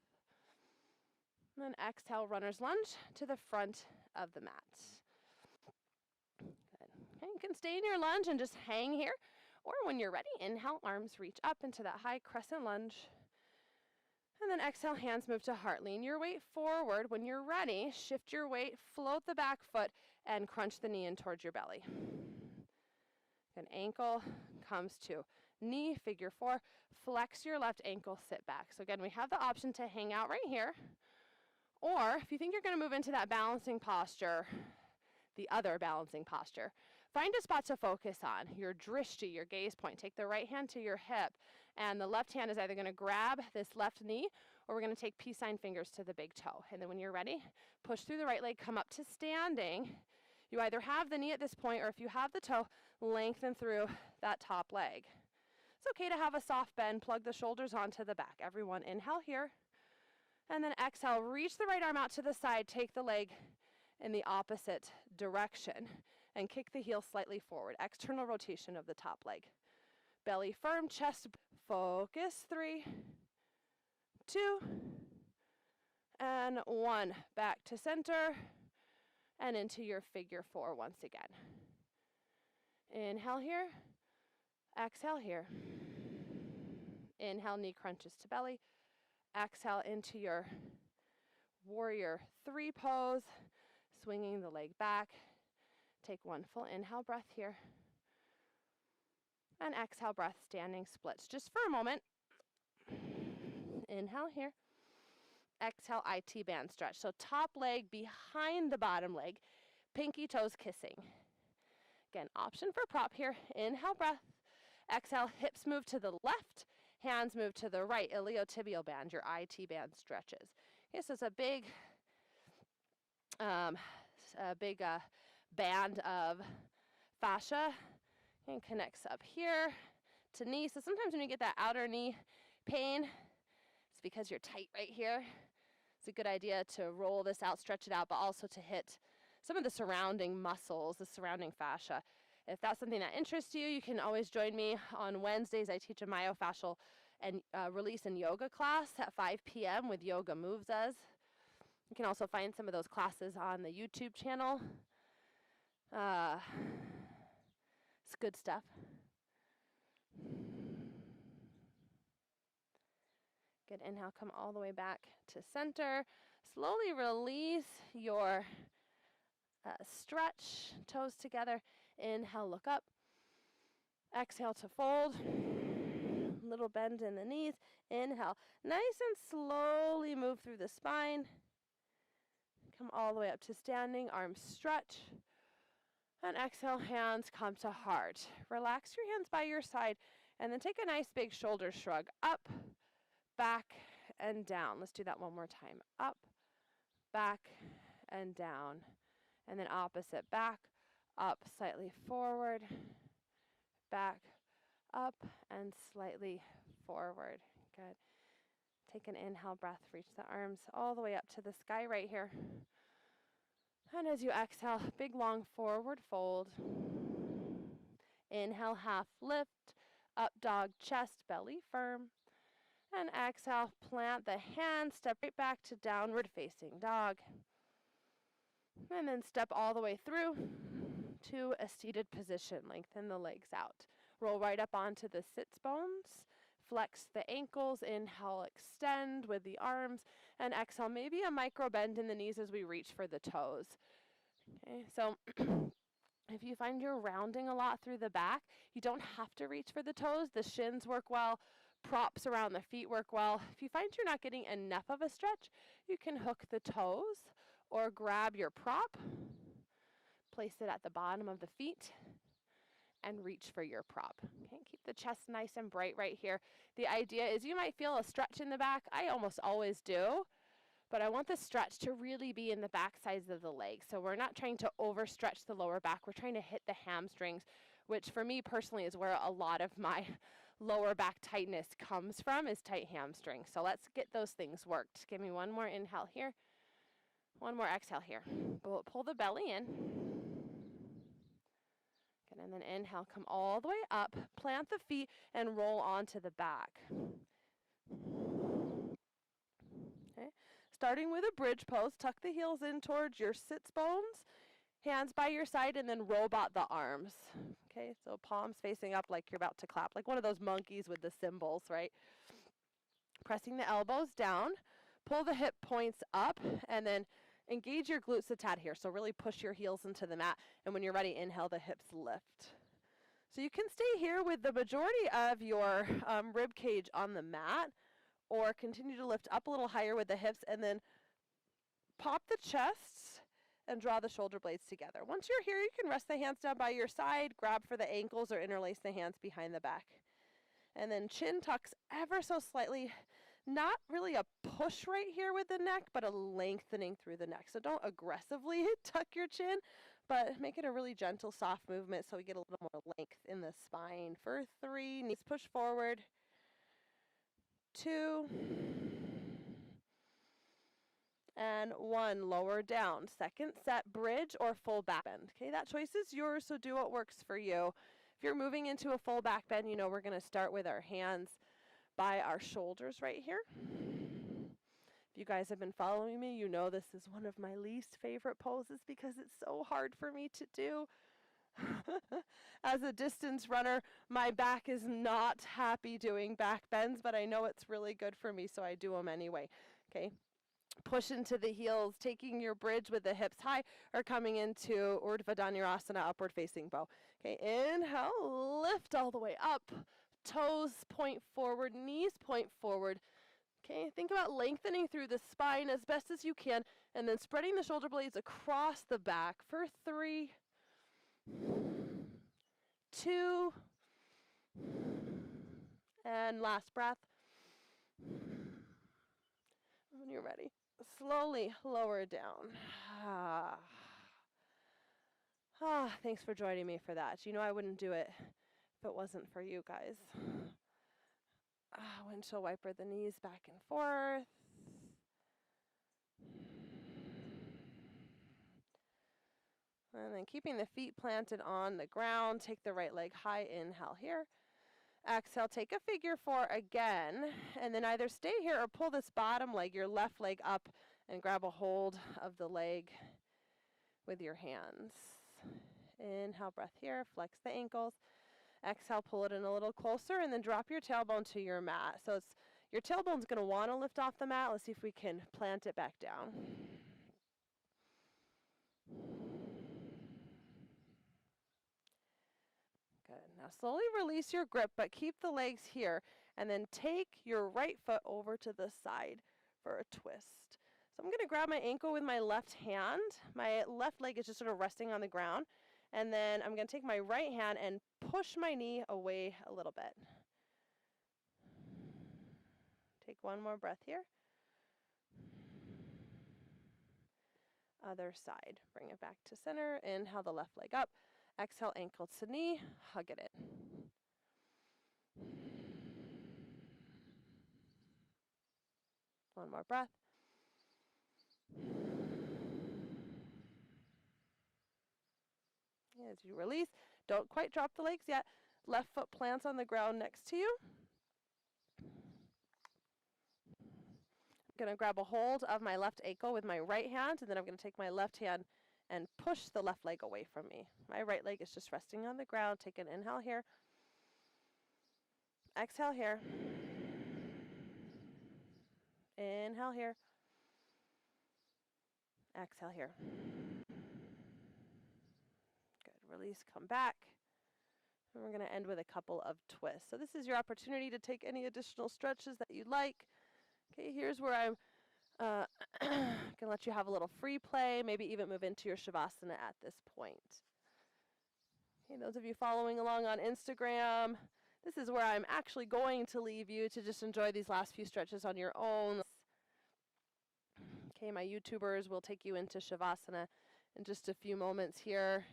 And then exhale, runner's lunge to the front of the mat. Good. Okay, you can stay in your lunge and just hang here. Or when you're ready, inhale, arms reach up into that high crescent lunge. And then exhale, hands move to heart. Lean your weight forward. When you're ready, shift your weight, float the back foot, and crunch the knee in towards your belly. Then ankle comes to knee, figure four. Flex your left ankle, sit back. So again, we have the option to hang out right here, Or if you think you're going to move into that balancing posture, the other balancing posture, find a spot to focus on, your drishti, your gaze point. Take the right hand to your hip, and the left hand is either going to grab this left knee, or we're going to take peace sign fingers to the big toe. And then when you're ready, push through the right leg, come up to standing. You either have the knee at this point, or if you have the toe, lengthen through that top leg. It's okay to have a soft bend. Plug the shoulders onto the back. Everyone, inhale here. And then exhale, reach the right arm out to the side. Take the leg in the opposite direction and kick the heel slightly forward. External rotation of the top leg. Belly firm, chest focus. 3, 2, and 1. Back to center and into your figure 4 once again. Inhale here. Exhale here. Inhale, knee crunches to belly. Exhale into your warrior 3 pose, swinging the leg back. Take one full inhale breath here. And exhale breath, standing splits. Just for a moment. Inhale here. Exhale, IT band stretch. So top leg behind the bottom leg, pinky toes kissing. Again, option for prop here. Inhale breath. Exhale, hips move to the left, hands move to the right. Iliotibial band, your IT band stretches. Okay, so it's a big band of fascia and connects up here to knee. So sometimes when you get that outer knee pain, it's because you're tight right here. It's a good idea to roll this out, stretch it out, but also to hit some of the surrounding muscles, the surrounding fascia. If that's something that interests you, you can always join me on Wednesdays. I teach a myofascial and release and yoga class at 5 p.m. with Yoga Moves Us. You can also find some of those classes on the YouTube channel. It's good stuff. Good, inhale, come all the way back to center. Slowly release your stretch, toes together. Inhale, look up. Exhale to fold. Little bend in the knees. Inhale. Nice and slowly move through the spine. Come all the way up to standing. Arms stretch. And exhale, hands come to heart. Relax your hands by your side. And then take a nice big shoulder shrug. Up, back, and down. Let's do that one more time. Up, back, and down. And then opposite. Back, up, slightly forward, back, up, and slightly forward. Good. Take an inhale breath, reach the arms all the way up to the sky right here. And as you exhale, big long forward fold. Inhale, half lift, up dog, chest, belly firm. And exhale, plant the hands, step right back to downward facing dog. And then step all the way through to a seated position. Lengthen the legs out. Roll right up onto the sits bones. Flex the ankles. Inhale, extend with the arms. And exhale, maybe a micro bend in the knees as we reach for the toes. Okay, so if you find you're rounding a lot through the back, you don't have to reach for the toes. The shins work well. Props around the feet work well. If you find you're not getting enough of a stretch, you can hook the toes or grab your prop, place it at the bottom of the feet, and reach for your prop. Okay, keep the chest nice and bright right here. The idea is you might feel a stretch in the back. I almost always do, but I want the stretch to really be in the back sides of the legs. So we're not trying to overstretch the lower back. We're trying to hit the hamstrings, which for me personally is where a lot of my lower back tightness comes from, is tight hamstrings. So let's get those things worked. Give me one more inhale here. One more exhale here. Pull the belly in. Good, and then inhale, come all the way up. Plant the feet and roll onto the back. Okay. Starting with a bridge pose, tuck the heels in towards your sits bones. Hands by your side and then robot the arms. Okay, so palms facing up like you're about to clap, like one of those monkeys with the cymbals, right? Pressing the elbows down, pull the hip points up, and then engage your glutes a tad here. So really push your heels into the mat, and when you're ready, inhale, the hips lift. So you can stay here with the majority of your rib cage on the mat, or continue to lift up a little higher with the hips, and then pop the chest and draw the shoulder blades together. Once you're here, you can rest the hands down by your side, grab for the ankles, or interlace the hands behind the back. And then chin tucks ever so slightly. Not really a push right here with the neck, but a lengthening through the neck. So don't aggressively tuck your chin, but make it a really gentle, soft movement so we get a little more length in the spine. For 3, knees push forward. 2. And 1, lower down. Second set, bridge or full back bend. Okay, that choice is yours, so do what works for you. If you're moving into a full back bend, you know we're going to start with our hands by our shoulders right here. If you guys have been following me, you know this is one of my least favorite poses because it's so hard for me to do. As a distance runner, my back is not happy doing back bends, but I know it's really good for me, so I do them anyway. Okay. Push into the heels, taking your bridge with the hips high, or coming into Urdhva Dhanurasana, upward facing bow. Okay, inhale, lift all the way up. Toes point forward, knees point forward. Okay, think about lengthening through the spine as best as you can, and then spreading the shoulder blades across the back for 3, 2, and last breath. When you're ready, slowly lower down. Thanks for joining me for that. You know I wouldn't do it if it wasn't for you guys. Windshield wiper the knees back and forth. And then keeping the feet planted on the ground, take the right leg high, inhale here. Exhale, take a figure 4 again, and then either stay here or pull this bottom leg, your left leg up, and grab a hold of the leg with your hands. Inhale, breath here, flex the ankles. Exhale, pull it in a little closer, and then drop your tailbone to your mat. So your tailbone's going to want to lift off the mat. Let's see if we can plant it back down. Good. Now slowly release your grip, but keep the legs here, and then take your right foot over to the side for a twist. So I'm going to grab my ankle with my left hand. My left leg is just sort of resting on the ground. And then I'm going to take my right hand and push my knee away a little bit. Take one more breath here. Other side. Bring it back to center. Inhale the left leg up. Exhale, ankle to knee. Hug it in. One more breath. As you release, don't quite drop the legs yet. Left foot plants on the ground next to you. I'm going to grab a hold of my left ankle with my right hand, and then I'm going to take my left hand and push the left leg away from me. My right leg is just resting on the ground. Take an inhale here. Exhale here. Inhale here. Exhale here. Good. Release, come back. And we're going to end with a couple of twists. So this is your opportunity to take any additional stretches that you'd like. Okay, here's where I'm going to let you have a little free play, maybe even move into your Shavasana at this point. Okay, those of you following along on Instagram, this is where I'm actually going to leave you to just enjoy these last few stretches on your own. Okay, my YouTubers will take you into Shavasana in just a few moments here.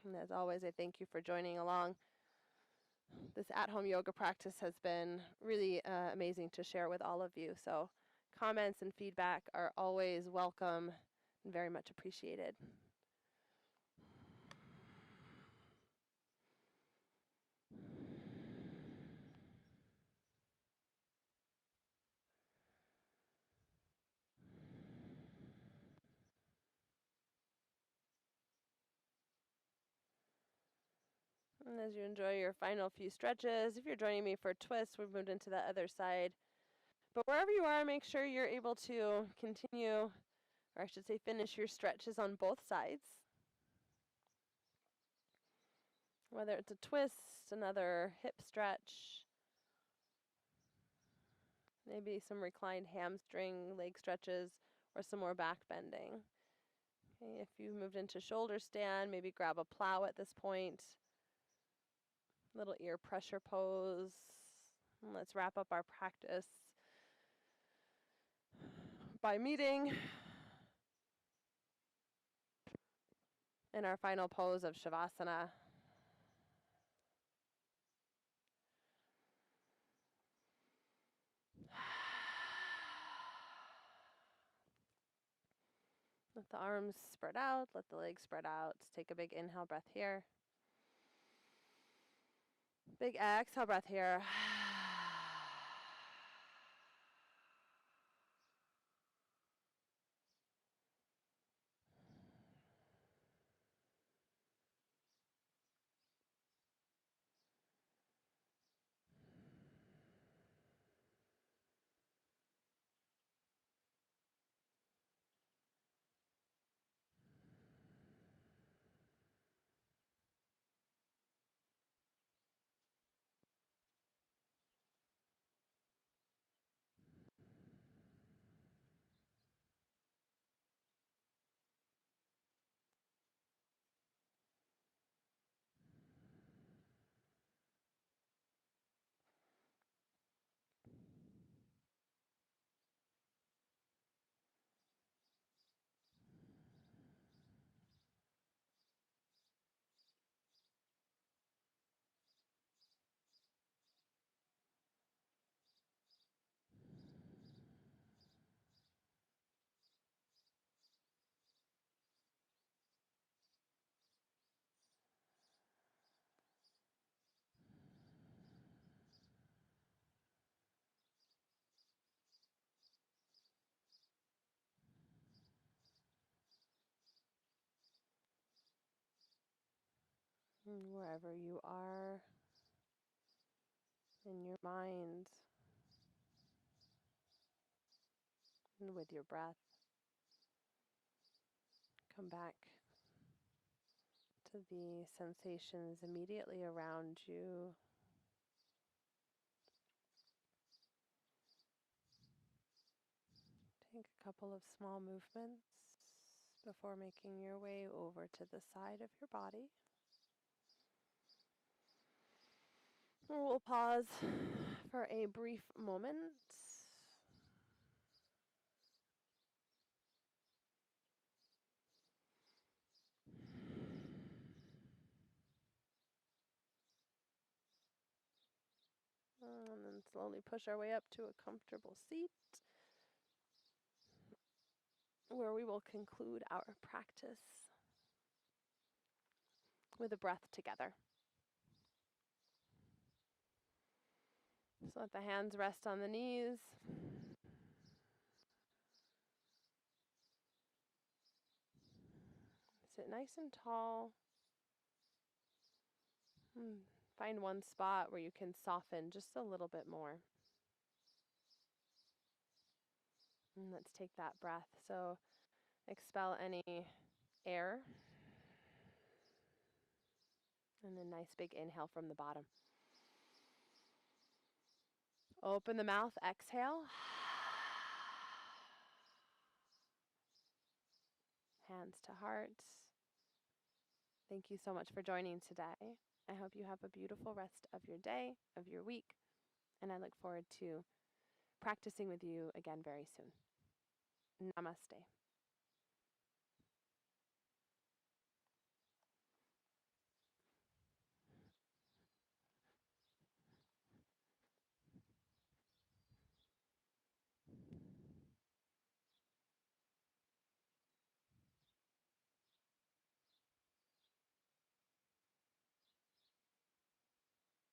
And as always, I thank you for joining along. This at-home yoga practice has been really amazing to share with all of you. So comments and feedback are always welcome and very much appreciated. And as you enjoy your final few stretches, if you're joining me for twists, we've moved into the other side. But wherever you are, make sure you're able to continue, or I should say finish your stretches on both sides. Whether it's a twist, another hip stretch, maybe some reclined hamstring leg stretches, or some more back bending. Okay, if you moved into shoulder stand, maybe grab a plow at this point. Little ear pressure pose. And let's wrap up our practice by meeting in our final pose of Shavasana. Let the arms spread out, let the legs spread out. Take a big inhale breath here. Big exhale breath here. And wherever you are in your mind and with your breath, come back to the sensations immediately around you. Take a couple of small movements before making your way over to the side of your body. We'll pause for a brief moment. And then slowly push our way up to a comfortable seat where we will conclude our practice with a breath together. So let the hands rest on the knees. Sit nice and tall. Find one spot where you can soften just a little bit more. And let's take that breath. So expel any air. And a nice big inhale from the bottom. Open the mouth, exhale. Hands to heart. Thank you so much for joining today. I hope you have a beautiful rest of your day, of your week, and I look forward to practicing with you again very soon. Namaste.